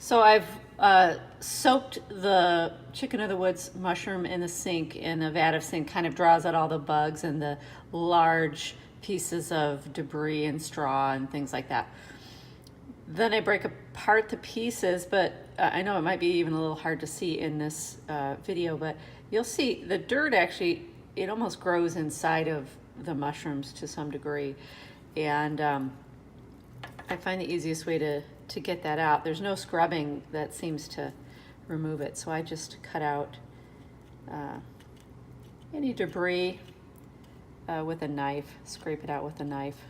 So I've soaked the chicken of the woods mushroom in the sink, in a vat of sink, kind of draws out all the bugs and the large pieces of debris and straw and things like that. Then I break apart the pieces, but I know it might be even a little hard to see in this video, but you'll see the dirt actually, it almost grows inside of the mushrooms to some degree. And I find the easiest way to get that out. There's no scrubbing that seems to remove it, so I just cut out any debris with a knife, scrape it out with a knife.